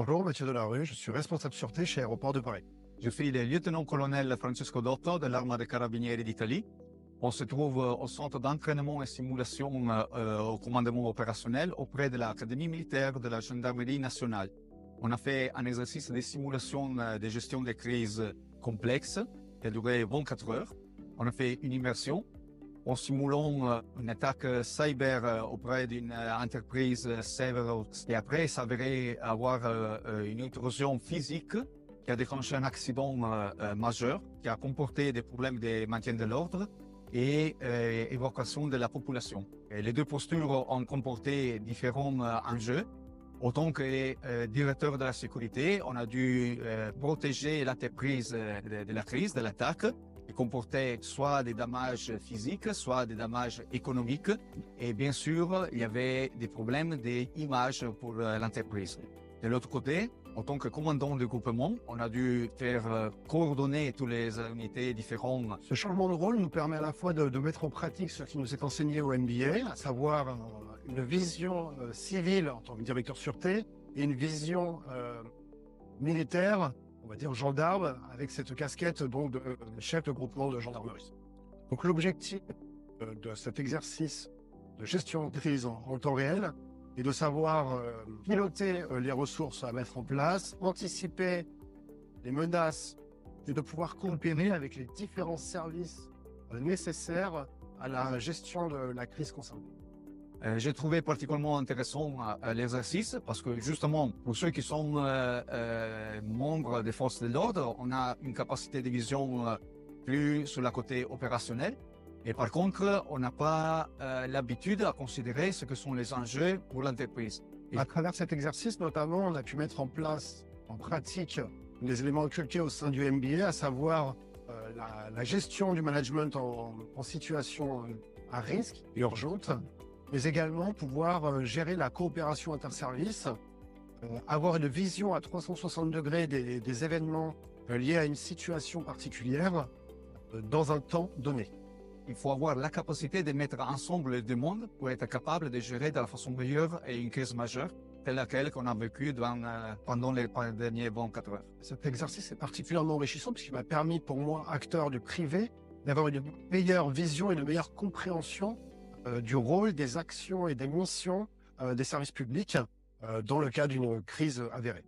Bonjour, Mathieu Delarue, je suis responsable sûreté chez Aéroport de Paris. Je suis le lieutenant-colonel Francesco Dotto de l'Arma dei Carabinieri d'Italie. On se trouve au centre d'entraînement et simulation au commandement opérationnel auprès de l'Académie militaire de la Gendarmerie nationale. On a fait un exercice de simulation de gestion des crises complexes qui a duré 24 heures. On a fait une immersion en simulant une attaque cyber auprès d'une entreprise sévère et après s'avérait avoir une intrusion physique qui a déclenché un accident majeur qui a comporté des problèmes de maintien de l'ordre et évacuation de la population. Et les deux postures ont comporté différents enjeux. Autant que directeur de la sécurité, on a dû protéger l'entreprise de la crise, de l'attaque, qui comportait soit des dommages physiques, soit des dommages économiques. Et bien sûr, il y avait des problèmes d'image pour l'entreprise. De l'autre côté, en tant que commandant de groupement, on a dû faire coordonner toutes les unités différentes. Ce changement de rôle nous permet à la fois de mettre en pratique ce qui nous est enseigné au MBA, à savoir une vision civile en tant que directeur sûreté et une vision militaire, on va dire gendarme, avec cette casquette donc de chef de groupement de gendarmerie. Donc l'objectif de cet exercice de gestion de crise en temps réel est de savoir piloter les ressources à mettre en place, anticiper les menaces et de pouvoir coopérer avec les différents services nécessaires à la gestion de la crise concernée. J'ai trouvé particulièrement intéressant l'exercice parce que justement, pour ceux qui sont membres des forces de l'ordre, on a une capacité de vision plus sur la côté opérationnel. Et par contre, on n'a pas l'habitude à considérer ce que sont les enjeux pour l'entreprise. À travers cet exercice, notamment, on a pu mettre en place, en pratique, les éléments inculqués au sein du MBA, à savoir la gestion du management en situation à risque et urgente, mais également pouvoir gérer la coopération interservices, avoir une vision à 360 degrés des événements liés à une situation particulière dans un temps donné. Il faut avoir la capacité de mettre ensemble les demandes pour être capable de gérer de la façon meilleure et une crise majeure telle laquelle qu'on a vécu pendant les derniers 24 heures. Cet exercice est particulièrement enrichissant puisqu'il m'a permis pour moi, acteur du privé, d'avoir une meilleure vision et une meilleure compréhension du rôle, des actions et des missions des services publics dans le cas d'une crise avérée.